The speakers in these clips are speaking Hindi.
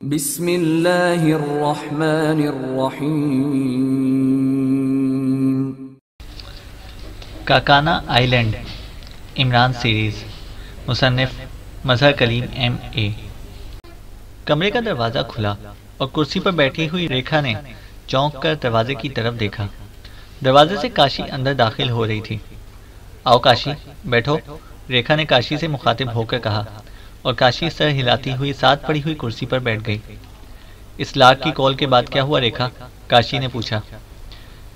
बिस्मिल्लाहिर्रहमानिर्रहीम। काकाना आइलैंड इमरान सीरीज़, मुसन्निफ मजहर कलीम M.A। कमरे का दरवाज़ा खुला और कुर्सी पर बैठी हुई रेखा ने चौंक कर दरवाजे की तरफ देखा। दरवाजे से काशी अंदर दाखिल हो रही थी। आओ काशी, बैठो, रेखा ने काशी से मुखातिब होकर कहा और काशी सर हिलाती हुई साथ पड़ी हुई कुर्सी पर बैठ गई। इस लाख की कॉल के बाद क्या हुआ रेखा? काशी ने पूछा।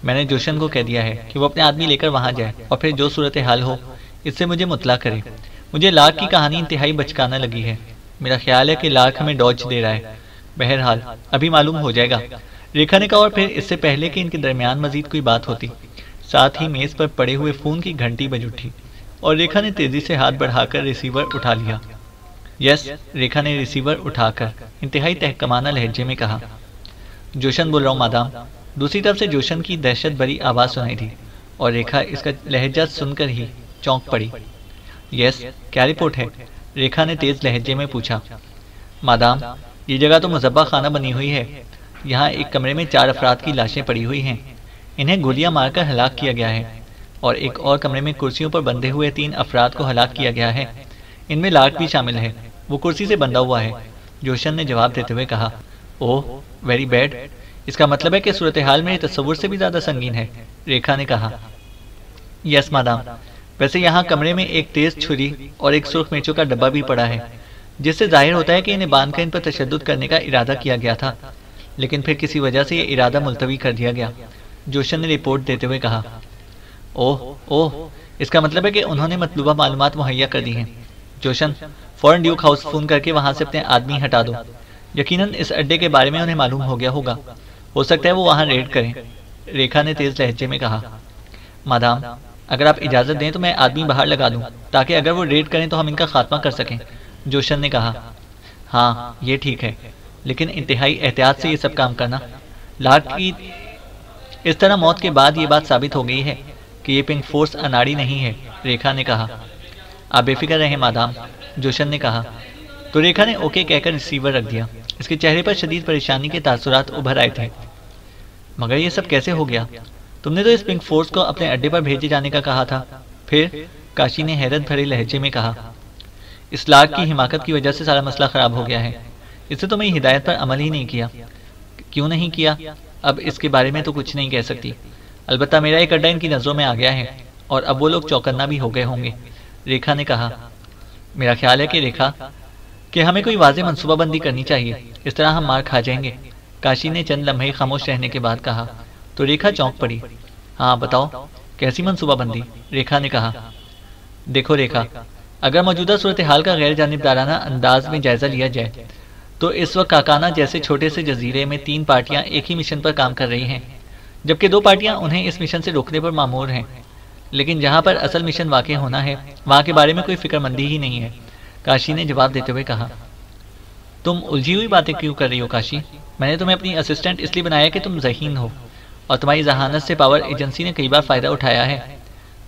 मैंने जोशन को कह दिया है कि वो अपने आदमी लेकर वहां जाए और फिर जो सूरत हाल हो इससे मुझे मुतला करे। मुझे लाख की कहानी इंतहाई बचकाना लगी है। मेरा ख्याल है कि लाख हमें डॉज दे रहा है। बहरहाल अभी मालूम हो जाएगा, रेखा ने कहा। और फिर इससे पहले कि इनके दरमियान मजीद कोई बात होती, साथ ही मेज पर पड़े हुए फोन की घंटी बज उठी और रेखा ने तेजी से हाथ बढ़ाकर रिसीवर उठा लिया। यस, रेखा ने रिसीवर उठाकर इंतहाई तहकमाना लहजे में कहा। जोशन बोल रहा हूँ मादाम। दूसरी तरफ से जोशन की दहशत भरी आवाज़ सुनाई दी और रेखा इसका लहजा सुनकर ही चौंक पड़ी। यस, क्या रिपोर्ट है? रेखा ने तेज लहजे में पूछा। मादाम, ये जगह तो मुजब्बा खाना बनी हुई है। यहाँ एक कमरे में 4 अफराद की लाशें पड़ी हुई हैं। इन्हें गोलियां मारकर हलाक किया गया है और एक और कमरे में कुर्सियों पर बंधे हुए 3 अफराद को हलाक किया गया है। इनमें लाख भी शामिल है। वो कुर्सी से बंधा हुआ है। जोशन ने जवाब देते हुए कहा। ओह, वेरी बैड। इसका मतलब है कि सूरत हाल मेरे तस्वुर से भी ज्यादा संगीन है, रेखा ने कहा। यस मादाम, वैसे यहाँ कमरे में एक तेज छुरी और एक सुर्ख मिर्चों का डब्बा भी पड़ा है, जिससे जाहिर होता है कि इन्हें बांधकर इन पर तशद्दुद करने का इरादा किया गया था, लेकिन फिर किसी वजह से ये इरादा मुलतवी कर दिया गया, जोशन ने रिपोर्ट देते हुए कहा। ओह ओह, इसका मतलब है कि उन्होंने मतलूबा मालूमात मुहैया कर दी हैं। जोशन, फौरन ड्यूक हाउस फोन करके वहां से अपने आदमी हटा दो। यकीनन इस अड्डे के बारे में उन्हें मालूम हो गया होगा। हो सकता है वो वहां रेड करें, रेखा ने तेज लहजे में कहा। मादाम, अगर आप इजाजत दें तो मैं आदमी बाहर लगा दूं, ताकि अगर वो रेड करें तो हम इनका खात्मा कर सकें, जोशन ने कहा। हाँ, ये ठीक है, लेकिन इंतहाई एहतियात से ये सब काम करना। लाख की इस तरह मौत के बाद ये बात साबित हो गई है कि ये पिंक फोर्स अनाड़ी नहीं है, रेखा ने कहा। आप बेफिक्र रहें मादाम, जोशन ने कहा। तो रेखा ने ओके कहकर रिसीवर रख दिया। इसके चेहरे पर शदीद परेशानी के तासुरात उभर आए थे। मगर ये सब कैसे हो गया? तुमने तो इस पिंक फोर्स को अपने अड्डे पर भेजे जाने का कहा था। फिर? काशी ने हैरत भरे लहजे में कहा। इस लाख की हिमाकत की वजह से सारा मसला खराब हो गया है। इससे तो मैं हिदायत पर अमल ही नहीं किया। क्यों नहीं किया? अब इसके बारे में तो कुछ नहीं कह सकती। अलबत्ता मेरा एक अड्डा इनकी नजरों में आ गया है और अब वो लोग चौकन्ना भी हो गए होंगे, रेखा ने कहा। मेरा ख्याल है कि रेखा कि हमें कोई वाज़ेह मनसूबाबंदी करनी चाहिए, इस तरह हम मार खा जाएंगे, काशी ने चंद लम्हे खामोश रहने के बाद कहा। तो रेखा चौंक पड़ी। हाँ बताओ, कैसी मनसूबाबंदी? रेखा ने कहा। देखो रेखा, अगर मौजूदा सूरत हाल का गैर जानिबदाराना अंदाज में जायजा लिया जाए तो इस वक्त काकाना जैसे छोटे से जजीरे में 3 पार्टियां एक ही मिशन पर काम कर रही हैं, जबकि 2 पार्टियां उन्हें इस मिशन से रोकने पर मामूर हैं। लेकिन जहां पर असल मिशन वाक़ होना है वहां के बारे में कोई फिक्रमंदी ही नहीं है, काशी ने जवाब देते हुए कहा। तुम उलझी हुई बातें क्यों कर रही हो काशी? मैंने तुम्हें अपनी असिस्टेंट इसलिए बनाया कि तुम ज़हीन हो और तुम्हारी जहानत से पावर एजेंसी ने कई बार फ़ायदा उठाया है।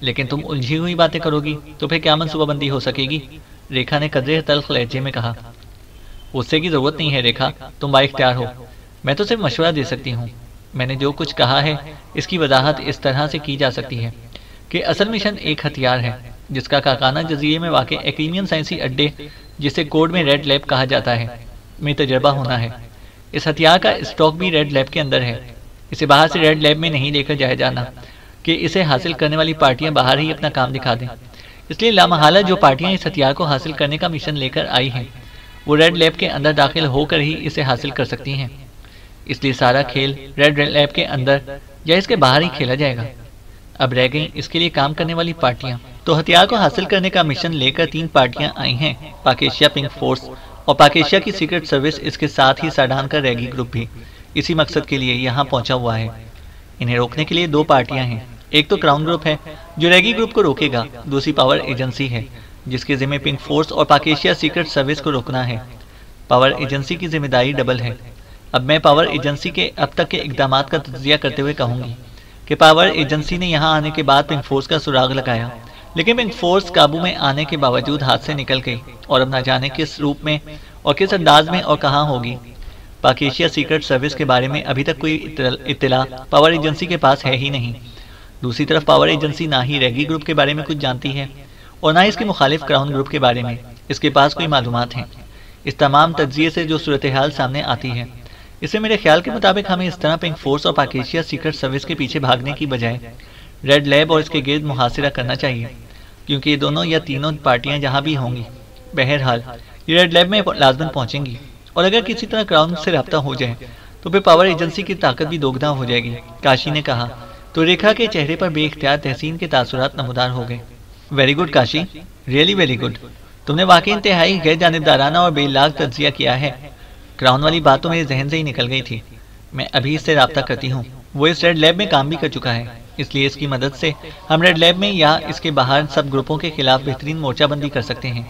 लेकिन तुम उलझी हुई बातें करोगी तो फिर क्या मनसूबाबंदी हो सकेगी? रेखा ने कदरे तल्ख लहजे में कहा। उससे की ज़रूरत नहीं है रेखा, तुम बाइख्तियार हो। मैं तो सिर्फ मशवरा दे सकती हूँ। मैंने जो कुछ कहा है इसकी वजाहत इस तरह से की जा सकती है कि असल मिशन एक हथियार है जिसका काकाना जजीरे में वाक़ एक्रीमियन साइंसी अड्डे, जिसे कोड में रेड लैब कहा जाता है, में तजर्बा होना है। इस हथियार का स्टॉक भी रेड लैब के अंदर है। इसे बाहर से रेड लैब में नहीं लेकर जाया जाना कि इसे हासिल करने वाली पार्टियां बाहर ही अपना काम दिखा दें। इसलिए लामहला जो पार्टियां इस हथियार को हासिल करने का मिशन लेकर आई हैं वो रेड लैब के अंदर दाखिल होकर ही इसे हासिल कर सकती हैं। इसलिए सारा खेल रेड लैब के अंदर या इसके बाहर ही खेला जाएगा। अब रह गई इसके लिए काम करने वाली पार्टियां। तो हथियार को हासिल करने का मिशन लेकर 3 पार्टियां आई हैं, पाकिस्तान पिंक फोर्स और पाकिस्तान की सीक्रेट सर्विस, इसके साथ ही साडान का रैगी ग्रुप भी इसी मकसद के लिए यहाँ पहुंचा हुआ है। इन्हें रोकने के लिए 2 पार्टियां हैं। एक तो क्राउन ग्रुप है जो रैगी ग्रुप को रोकेगा, दूसरी पावर एजेंसी है जिसके जिम्मे पिंक फोर्स और पाकिस्तान सीक्रेट सर्विस को रोकना है। पावर एजेंसी की जिम्मेदारी डबल है। अब मैं पावर एजेंसी के अब तक के इकदाम का तज्जिया करते हुए कहूँगी कि पावर एजेंसी ने यहाँ आने के बाद पिंक फोर्स का सुराग लगाया, लेकिन पिंक फोर्स काबू में आने के बावजूद हाथ से निकल गई और अब ना जाने किस रूप में और किस अंदाज में और कहाँ होगी। पाक एशिया सीक्रेट सर्विस के बारे में अभी तक कोई इत्तला पावर एजेंसी के पास है ही नहीं। दूसरी तरफ पावर एजेंसी ना ही रेगी ग्रुप के बारे में कुछ जानती है और ना ही इसके मुखालिफ क्राउन ग्रुप के बारे में इसके पास कोई मालूमात हैं। इस तमाम तज्जिए से जो सूरत हाल सामने आती है, इसे मेरे ख्याल के मुताबिक हमें इस तरह पिंक फोर्स और पाक एशिया सीक्रेट सर्विस के पीछे भागने की बजाय रेड लैब और इसके गिर्द मुहासिरा करना चाहिए, क्योंकि ये दोनों या तीनों पार्टियां जहां भी होंगी, बहरहाल ये रेड लैब में लाजमन पहुंचेंगी। और अगर किसी तरह क्राउन से रब्ता हो जाए तो फिर पावर एजेंसी की ताकत भी दोगुना हो जाएगी, काशी ने कहा। तो रेखा के चेहरे पर बेइख्तियार तहसीन के तासुरात नमूदार हो गए। Very good Kashi, really very good. तुमने वाकई इंतहाई गैर जानिबदाराना और बेलाग तज्जिया किया है। क्राउन वाली बात तो मेरे जहन से ही निकल गई थी। मैं अभी इससे रब्ता करती हूँ। वो इस रेड लैब में काम भी कर चुका है, इसलिए इसकी मदद से हम रेड लैब में या इसके बाहर सब ग्रुपों के खिलाफ बेहतरीन मोर्चाबंदी कर सकते हैं,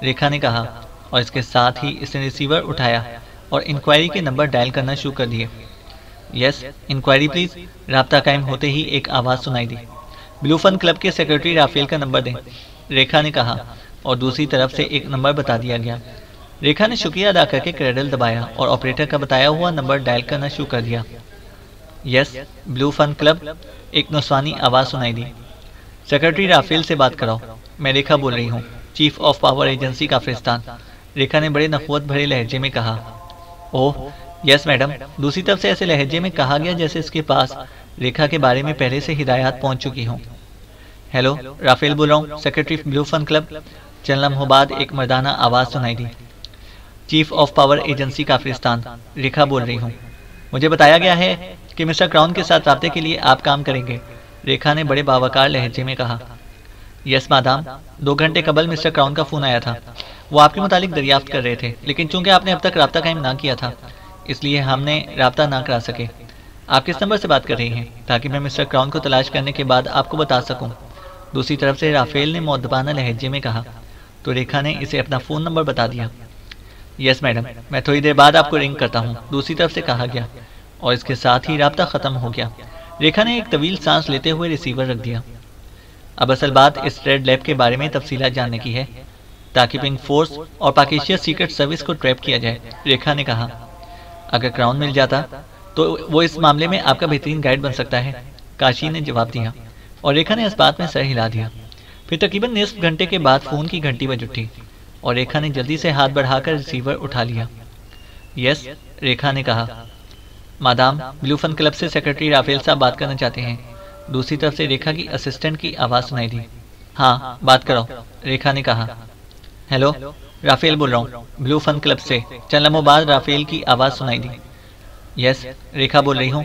रेखा ने कहा। और इसके साथ ही इसने रिसीवर उठाया और इंक्वायरी के नंबर डायल करना शुरू कर दिए। Yes, inquiry please. राब्ता कायम होते ही एक आवाज़ सुनाई दी। ब्लू फन क्लब के सेक्रेटरी राफेल का नंबर दें, रेखा ने कहा। और दूसरी तरफ से एक नंबर बता दिया गया। रेखा ने शुक्रिया अदा करके क्रेडल दबाया और ऑपरेटर का बताया हुआ नंबर डायल करना शुरू कर दिया। यस, ब्लू फन क्लब, एक नुस्वानी आवाज़ सुनाई दी। सेक्रेटरी राफेल से बात कराओ, मैं रेखा बोल रही हूँ, chief of power agency Kafiristan, Rekha ने बड़े नखवत भरे लहजे में कहा। ओह यस मैडम, दूसरी तरफ से ऐसे लहजे में कहा गया जैसे इसके पास रेखा के बारे में पहले से हिदायत पहुंच चुकी हों। हेलो, राफेल बोल रहा हूँ, सेक्रेटरी ब्लू फन क्लब। चंद लम्हों बाद एक मर्दाना आवाज़ सुनाई दी। Chief of power agency Kafiristan, Rekha बोल रही हूँ। मुझे बताया गया है कि मिस्टर क्राउन के साथ राब्ते के लिए आप काम करेंगे, रेखा ने बड़े बावकार लहजे में कहा। यस मादाम, 2 घंटे कबल मिस्टर क्राउन का फ़ोन आया था। वो आपके मुतालिक दरियाफ्त कर रहे थे, लेकिन चूंकि आपने अब तक राब्ता कायम ना किया था, इसलिए हमने राब्ता ना करा सके। आप किस नंबर से बात कर रही हैं, ताकि मैं मिस्टर क्राउन को तलाश करने के बाद आपको बता सकूं? दूसरी तरफ से राफेल ने मुअद्दबाना लहजे में कहा। तो रेखा ने इसे अपना फ़ोन नंबर बता दिया। यस मैडम, मैं थोड़ी देर बाद आपको रिंग करता हूँ, दूसरी तरफ से कहा गया। और इसके साथ ही राब्ता ख़त्म हो गया। रेखा ने एक तवील सांस लेते हुए रिसीवर रख दिया। अब असल बात इस रेड लैब के बारे में तफसीलात जानने की है, ताकि पिंक फोर्स और पाक एशिया सीक्रेट सर्विस को ट्रैप किया जाए, रेखा ने कहा। अगर क्राउन मिल जाता तो वो इस मामले में आपका बेहतरीन गाइड बन सकता है, काशी ने जवाब दिया। और रेखा ने इस बात में सर हिला दिया। फिर तकरीबन निस्फ घंटे के बाद फ़ोन की घंटी बज उठी और रेखा ने जल्दी से हाथ बढ़ाकर रिसीवर उठा लिया। यस, रेखा ने कहा। मादाम, ब्लू फन क्लब से सेक्रेटरी राफेल साहब बात करना चाहते हैं, दूसरी तरफ से रेखा की असिस्टेंट की आवाज़ सुनाई दी। हाँ, बात कराओ, रेखा ने कहा। हेलो, राफेल बोल रहा हूँ, ब्लू फन क्लब से। चंद लम्हों बाद राफेल की आवाज़ सुनाई दी। यस, रेखा बोल रही हूँ,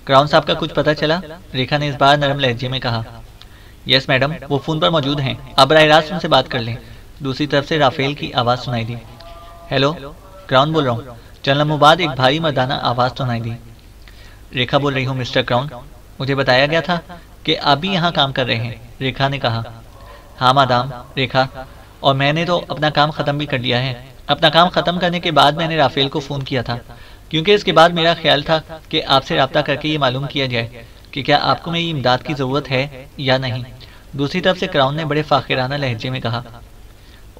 क्राउन साहब का कुछ पता चला, रेखा ने इस बार नरम लहजे में कहा। यस मैडम, वो फ़ोन पर मौजूद हैं, आप बराह रास्त उनसे बात कर लें, दूसरी तरफ से राफेल की आवाज़ सुनाई दी। हेलो, क्राउन बोल रहा हूँ। चंद लम्हों बाद एक भारी मर्दाना आवाज़ सुनाई दी। रेखा बोल रही हूँ मिस्टर क्राउन, मुझे बताया गया था कि आप भी यहाँ काम कर रहे हैं, रेखा ने कहा। हाँ मादाम, रेखा, और मैंने तो अपना काम ख़त्म भी कर लिया है। अपना काम ख़त्म करने के बाद मैंने राफेल को फ़ोन किया था, क्योंकि इसके बाद मेरा ख्याल था कि आपसे रब्ता करके ये मालूम किया जाए कि क्या आपको मेरी इमदाद की ज़रूरत है या नहीं, दूसरी तरफ से क्राउन ने बड़े फ़ाखिराना लहजे में कहा।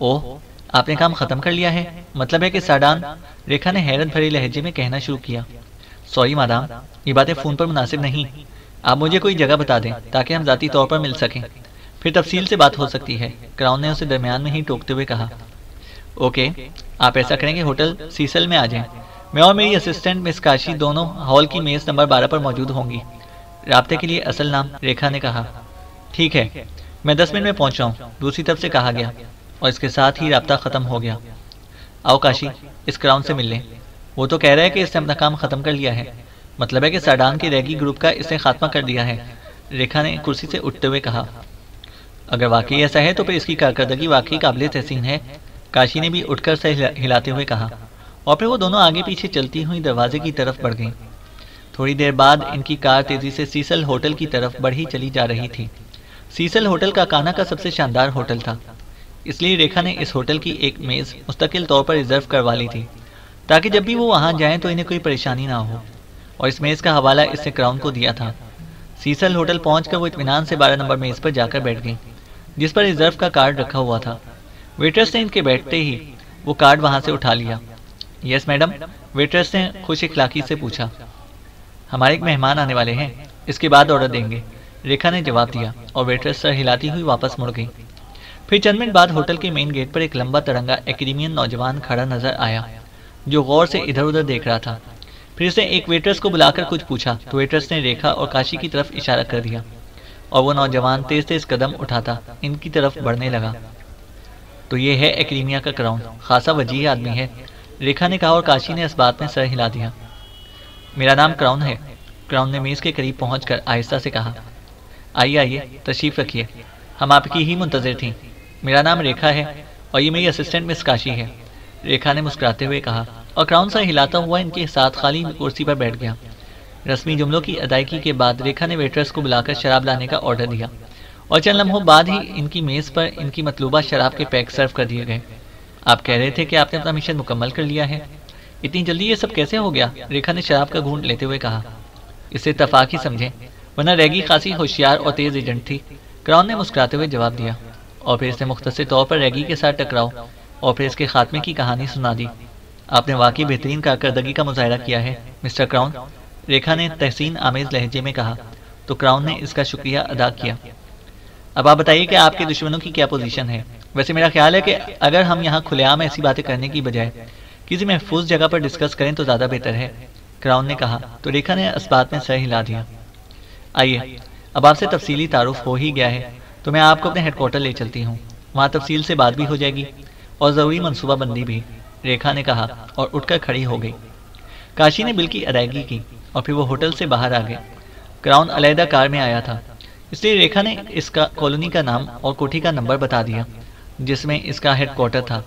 ओह, आपने काम ख़त्म कर लिया है, मतलब है कि साडान, रेखा ने हैरत भरे लहजे में कहना शुरू किया। सॉरी मादाम, ये बातें फ़ोन पर मुनासिब नहीं, आप मुझे कोई जगह बता दें ताकि हम ज़ाती तौर पर मिल सकें, फिर तफसील से बात हो सकती है, क्राउन ने उसे दरमियान में ही टोकते हुए कहा। ओके, आप ऐसा करेंगे, होटल सीसल में आ जाएं। मैं और मेरी असिस्टेंट मिस काशी दोनों हॉल की मेज़ नंबर 12 पर मौजूद होंगी। राब्ते के लिए असल नाम, रेखा ने कहा। ठीक है, मैं 10 मिनट में पहुंच रहा हूँ, दूसरी तरफ से कहा गया। और इसके साथ ही राब्ता ख़त्म हो गया। आओ काशी, इस क्राउन से मिल लें, वो तो कह रहा है कि इसने अपना काम ख़त्म कर लिया है, मतलब है कि साडान के रैगी ग्रुप का इसने खात्मा कर दिया है, रेखा ने कुर्सी से उठते हुए कहा। अगर वाकई ऐसा है तो फिर इसकी कारकर्दगी वाकई काबिल तहसीन है, काशी ने भी उठकर से हिलाते हुए कहा। और फिर वो दोनों आगे पीछे चलती हुई दरवाजे की तरफ बढ़ गईं। थोड़ी देर बाद इनकी कार तेज़ी से सीसल होटल की तरफ बढ़ी चली जा रही थी। सीसल होटल का काना का सबसे शानदार होटल था, इसलिए रेखा ने इस होटल की एक मेज़ मुस्तकिल तौर पर रिजर्व करवा ली थी, ताकि जब भी वो वहाँ जाएं तो इन्हें कोई परेशानी ना हो। और इस मेज़ का हवाला इसने क्राउन को दिया था। सीसल होटल पहुंचकर वो इत्मीनान से 12 नंबर मेज़ पर जाकर बैठ गई, जिस पर रिजर्व का कार्ड रखा हुआ था। वेटर्स ने इनके बैठते ही वो कार्ड वहाँ से उठा लिया। यस मैडम, वेटर्स ने खुश इखलाकी से पूछा। हमारे एक मेहमान आने वाले हैं, इसके बाद ऑर्डर देंगे, रेखा ने जवाब दिया और वेटर्स सर हिलाती हुई वापस मुड़ गई। फिर चंद मिनट बाद होटल के मेन गेट पर एक लंबा तिरंगा एकेडमियन नौजवान खड़ा नजर आया, जो गौर से इधर उधर देख रहा था। फिर उसने एक वेटर्स को बुलाकर कुछ पूछा तो वेटर्स ने रेखा और काशी की तरफ इशारा कर दिया और वो नौजवान तेज तेज कदम उठाता इनकी तरफ बढ़ने लगा। तो ये है एकेडमिया का क्राउन, खासा वजीह आदमी है, रेखा ने कहा और काशी ने इस बात में सर हिला दिया। मेरा नाम क्राउन है, क्राउन ने मेज़ के करीब पहुंचकर आहिस्ता से कहा। आइए आइए, तशरीफ रखिए, हम आपकी ही मुंतज़िर थीं। मेरा नाम रेखा है और ये मेरी असिस्टेंट मिस काशी है, रेखा ने मुस्कुराते हुए कहा और क्राउन सर हिलाता हुआ इनके साथ खाली कुर्सी पर बैठ गया। रस्मी जुमलों की अदायगी के बाद रेखा ने वेटर्स को बुलाकर शराब लाने का ऑर्डर दिया और चंद लम्हों बाद ही इनकी मेज़ पर इनकी मतलूबा शराब के पैक सर्व कर दिए गए। आप कह रहे थे कि आपने अपना मिशन मुकम्मल कर लिया है, इतनी जल्दी ये सब कैसे हो गया? रेखा ने शराब का घूंट लेते हुए कहा। इसे इत्तफाक ही समझें, वरना रैगी खासी होशियार और तेज एजेंट थी, क्राउन ने मुस्कुराते हुए जवाब दिया और फिर इसने मुख्तसर तौर पर रैगी के साथ टकराव और फिर इसके खात्मे की कहानी सुना दी। आपने वाकई बेहतरीन कारकर्दगी का मुजाहरा किया है मिस्टर क्राउन, रेखा ने तहसीन आमेज लहजे में कहा तो क्राउन ने इसका शुक्रिया अदा किया। अब आप बताइए कि आपके दुश्मनों की क्या पोजीशन है? वैसे मेरा ख्याल है कि अगर हम यहाँ खुलेआम ऐसी बातें करने की बजाय किसी महफूज जगह पर डिस्कस करें तो ज़्यादा बेहतर है, क्राउन ने कहा तो रेखा ने इस बात में सर हिला दिया। आइए, अब आपसे तफसीली तारुफ हो ही गया है तो मैं आपको अपने हेडक्वार्टर ले चलती हूँ, वहाँ तफसील से बात भी हो जाएगी और ज़रूरी मनसूबाबंदी भी, रेखा ने कहा और उठकर खड़ी हो गई। काशी ने बिल की अदायगी की और फिर वो होटल से बाहर आ गए। क्राउन अलहदा कार में आया था, इसलिए रेखा ने इसका कॉलोनी का नाम और कोठी का नंबर बता दिया जिसमें इसका हेडक्वार्टर था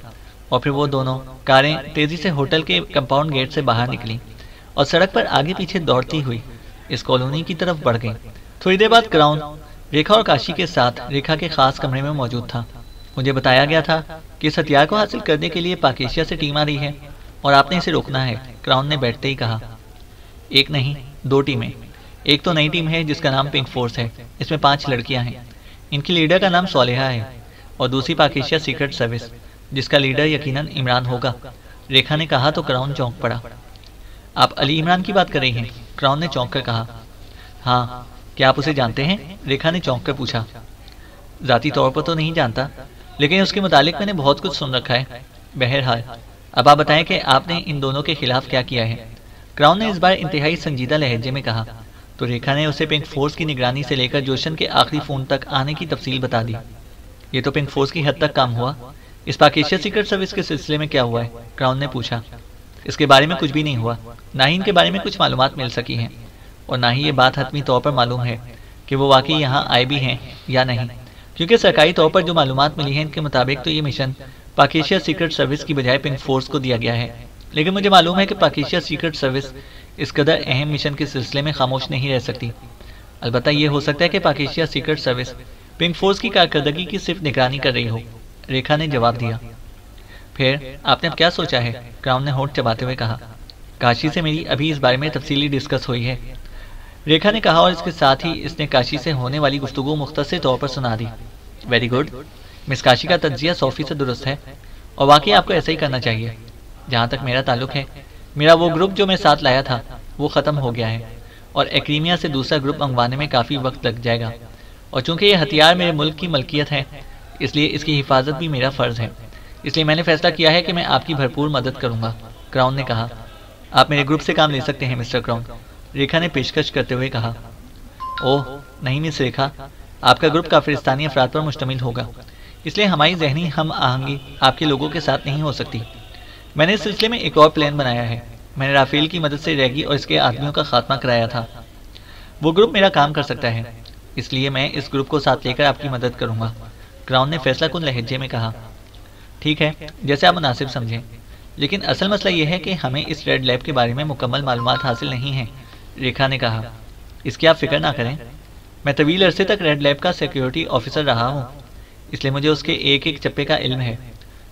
और फिर वो दोनों कारें तेज़ी से होटल के कंपाउंड गेट से बाहर निकली और सड़क पर आगे पीछे दौड़ती हुई इस कॉलोनी की तरफ बढ़ गई। थोड़ी देर बाद क्राउन रेखा और काशी के साथ रेखा के खास कमरे में मौजूद था। मुझे बताया गया था कि इस हथियार को हासिल करने के लिए पाक एशिया से टीम आ रही है और आपने इसे रोकना है, क्राउन ने बैठते ही कहा। एक नहीं, दो टीमें, एक तो नई टीम है जिसका नाम पिंक फोर्स है, इसमें 5 लड़कियां हैं, इनकी लीडर का नाम सोलेहा है और दूसरी पाक एशिया सीक्रेट सर्विस जिसका लीडर यकीनन इमरान होगा, रेखा ने कहा तो क्राउन चौंक पड़ा। आप अली इमरान की बात कर रही हैं? क्राउन ने चौंक कर कहा। हाँ, क्या आप उसे जानते हैं? रेखा ने चौंक कर पूछा। ज़ाती तौर पर तो नहीं जानता, लेकिन उसके मुतालिक मैंने बहुत कुछ सुन रखा है। बहरहाल, अब आप बताएं कि आपने इन दोनों के खिलाफ क्या किया है, क्राउन ने इस बार इंतहाई संजीदा लहजे में कहा तो रेखा ने उसे पिंक फोर्स की निगरानी से लेकर जोशन के आखिरी फ़ोन तक आने की तफसील बता दी। ये तो पिंक फोर्स की हद तक काम हुआ, इस पाक एशिया सीक्रेट सर्विस के सिलसिले में क्या हुआ है? क्राउन ने पूछा। इसके बारे में कुछ भी नहीं हुआ, ना ही इनके बारे में कुछ मालूमात मिल सकी हैं और ना ही ये बात हतमी तौर पर मालूम है कि वो वाकई यहाँ आए भी हैं या नहीं, क्योंकि सरकारी तौर पर जो मालूमात मिली है इनके मुताबिक तो ये मिशन पाक एशिया सीक्रेट सर्विस की बजाय पिंक फोर्स को दिया गया है। लेकिन मुझे मालूम है कि पाक एशिया सीक्रेट सर्विस इस कदर अहम मिशन के सिलसिले में खामोश नहीं रह सकती। अलबत्ता ये हो सकता है कि पाक Asia secret service pink force की कारकर्दगी की सिर्फ निगरानी कर रही हो, रेखा ने जवाब दिया। फिर आपने अब क्या सोचा है? क्राउन ने होंठ चबाते हुए कहा। काशी से मेरी अभी इस बारे में तफसीली डिस्कस हुई है, रेखा ने कहा और इसके साथ ही इसने काशी से होने वाली गुफ्तगू मुख्तसर तौर पर सुना दी। वेरी गुड, मिस काशी का तज्जिया 100% दुरुस्त है और वाकई आपको ऐसा ही करना चाहिए। जहाँ तक मेरा ताल्लुक है, मेरा वो ग्रुप जो मैं साथ लाया था वो ख़त्म हो गया है और एक्रीमिया से दूसरा ग्रुप मंगवाने में काफ़ी वक्त लग जाएगा और चूंकि ये हथियार मेरे मुल्क की मलकियत है इसलिए इसकी हिफाजत भी मेरा फ़र्ज़ है, इसलिए मैंने फैसला किया है कि मैं आपकी भरपूर मदद करूँगा, क्राउन ने कहा। आप मेरे ग्रुप से काम ले सकते हैं मिस्टर क्राउन, रेखा ने पेशकश करते हुए कहा। ओह नहीं मिस रेखा, आपका ग्रुप काफिरिस्तानी अफराद पर मुश्तमिल होगा, इसलिए हमारी जहनी हम आहंगी आपके लोगों के साथ नहीं हो सकती। मैंने इस सिलसिले में एक और प्लान बनाया है। मैंने राफेल की मदद से रैगी और इसके आदमियों का खात्मा कराया था। वो ग्रुप मेरा काम कर सकता है, इसलिए मैं इस ग्रुप को साथ लेकर आपकी मदद करूंगा, क्राउन ने फैसलाकुन लहजे में कहा। ठीक है, जैसे आप मुनासिब समझें, लेकिन असल मसला यह है कि हमें इस रेड लैब के बारे में मुकम्मल मालूमात हासिल नहीं है, रेखा ने कहा। इसकी आप फिक्र ना करें, मैं तवील अरसे तक रेड लैब का सिक्योरिटी ऑफिसर रहा हूँ, इसलिए मुझे उसके एक एक चप्पे का इल्म है।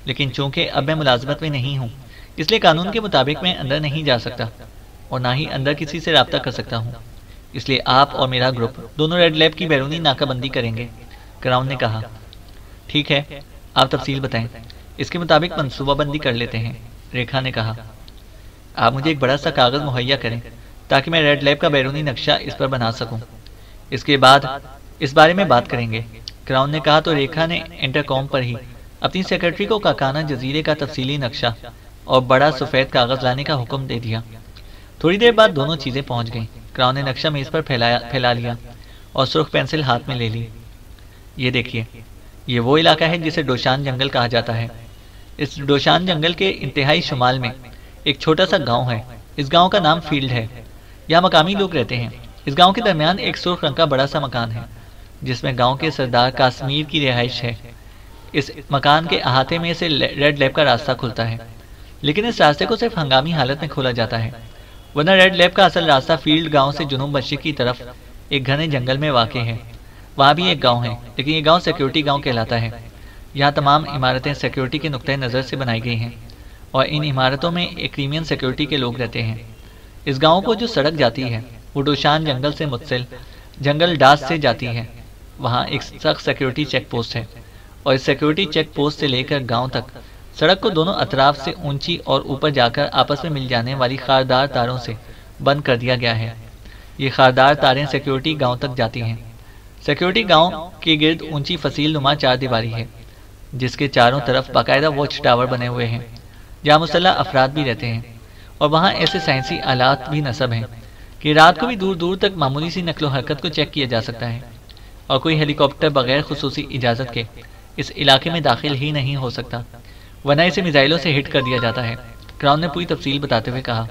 लेकिन चूंकि अब मैं मुलाजमत में नहीं हूँ, इसलिए कानून के मुताबिक मैं अंदर नहीं जा सकता और ना ही अंदर किसी से रब्ता कर सकता हूँ, इसलिए आप और मेरा ग्रुप दोनों रेड लैब की बैरूनी नाकाबंदी करेंगे, क्राउन ने कहा। ठीक है, आप तफसील बताएं, इसके मुताबिक मनसूबाबंदी कर लेते हैं, रेखा ने कहा। आप मुझे एक बड़ा सा कागज़ मुहैया करें ताकि मैं रेड लैब का बैरूनी नक्शा इस पर बना सकूं। इसके बाद इस बारे में बात करेंगे, क्राउन ने कहा तो रेखा ने इंटरकॉम पर ही अपनी सेक्रेटरी को काकाना जजीरे का तफसीली नक्शा और बड़ा सफ़ेद कागज़ लाने का हुक्म दे दिया। थोड़ी देर बाद दोनों चीज़ें पहुंच गईं। क्राउन ने नक्शा मेज़ पर फैला लिया और सुर्ख पेंसिल हाथ में ले ली। ये देखिए, ये वो इलाका है जिसे डोशान जंगल कहा जाता है। इस डोशान जंगल के इंतहाई शुमाल में एक छोटा सा गांव है। इस गांव का नाम फील्ड है। यहाँ मकामी लोग रहते हैं। इस गांव के दरमियान एक सुर्ख रंग का बड़ा सा मकान है जिसमें गांव के सरदार काश्मीर की रिहाइश है। इस मकान के अहाते में से रेड लैब का रास्ता खुलता है, लेकिन इस रास्ते को सिर्फ हंगामी हालत में खोला जाता है, वरना रेड लैब का असल रास्ता फील्ड गांव से जुनूब मशरिक की तरफ एक घने जंगल में वाक़ है। वहाँ भी एक गांव है, लेकिन ये गांव सिक्योरिटी गांव कहलाता है। यहाँ तमाम इमारतें सिक्योरिटी के नुक्ते नज़र से बनाई गई हैं और इन इमारतों में एक क्रीमियन सिक्योरिटी के लोग रहते हैं। इस गांव को जो सड़क जाती है वो डोशान जंगल से मुत्सिल जंगल डास से जाती है। वहाँ एक सख्त सिक्योरिटी चेक पोस्ट है और इस सिक्योरिटी चेक पोस्ट से लेकर गांव तक सड़क को दोनों अतराफ से ऊंची और ऊपर जाकर आपस में मिल जाने वाली खारदार तारों से बंद कर दिया गया है। ये खारदार तारें सिक्योरिटी गांव तक जाती हैं। सिक्योरिटी गांव के गिर्द ऊंची फसील नुमा चार दीवारी है जिसके चारों तरफ बाकायदा वॉच टावर बने हुए हैं जहाँ मुसल्लह अफराद भी रहते हैं और वहाँ ऐसे साइंसी आलात भी नस्ब हैं कि रात को भी दूर दूर तक मामूली सी नकलो हरकत को चेक किया जा सकता है और कोई हेलीकॉप्टर बगैर खुसूसी इजाज़त के इस इलाके में दाखिल ही नहीं हो सकता, वरना इसे मिसाइलों से हिट कर दिया जाता है। क्राउन ने पूरी तफसील बताते हुए कहा,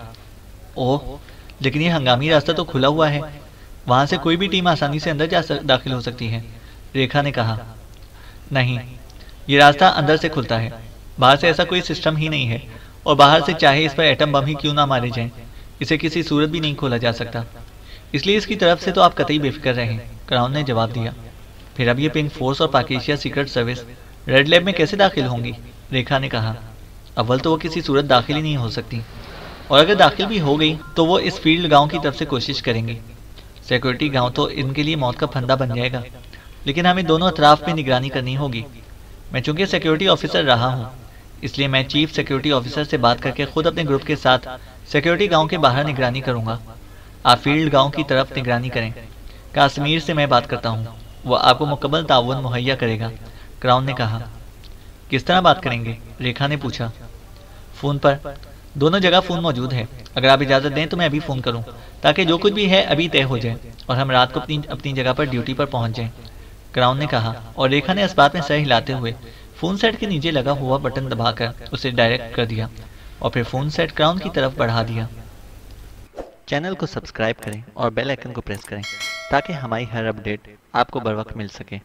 ओह, लेकिन ये हंगामी रास्ता तो खुला हुआ है, वहाँ से कोई भी टीम आसानी से अंदर दाखिल हो सकती है। रेखा ने कहा, नहीं, ये रास्ता अंदर से खुलता है, बाहर से ऐसा कोई सिस्टम ही नहीं है और बाहर से चाहे इस पर एटम बम ही क्यों ना मारे जाएं, इसे किसी सूरत भी नहीं खोला जा सकता, इसलिए इसकी तरफ से तो आप कतई बेफिक्र रहें, क्राउन ने जवाब दिया। फिर अब ये पिंक फोर्स और Pakistan secret service red lab में कैसे दाखिल होंगी? रेखा ने कहा, अव्वल तो वो किसी सूरत दाखिल ही नहीं हो सकती और अगर दाखिल भी हो गई तो वो इस फील्ड गांव की तरफ से कोशिश करेंगी। सिक्योरिटी गांव तो इनके लिए मौत का फंदा बन जाएगा, लेकिन हमें दोनों अतराफ में निगरानी करनी होगी। मैं चूंकि सिक्योरिटी ऑफिसर रहा हूँ, इसलिए मैं चीफ सिक्योरिटी ऑफिसर से बात करके खुद अपने ग्रुप के साथ सिक्योरिटी गांव के बाहर निगरानी करूंगा। आप फील्ड गांव की तरफ निगरानी करें। कश्मीर से मैं बात करता हूँ, वो आपको मुकम्मल ताउन मुहैया करेगा, क्राउन ने कहा। किस तरह बात करेंगे? रेखा ने पूछा। फ़ोन पर, दोनों जगह फ़ोन मौजूद है। अगर आप इजाज़त दें तो मैं अभी फ़ोन करूं ताकि जो कुछ भी है अभी तय हो जाए और हम रात को अपनी जगह पर ड्यूटी पर पहुंच जाएं, क्राउन ने कहा और रेखा ने इस बात में सर हिलाते हुए फ़ोन सेट के नीचे लगा हुआ बटन दबाकर उसे डायरेक्ट कर दिया और फिर फ़ोन सेट क्राउन की तरफ बढ़ा दिया। चैनल को सब्सक्राइब करें और बेल आइकन को प्रेस करें ताकि हमारी हर अपडेट आपको बर वक्त मिल सके।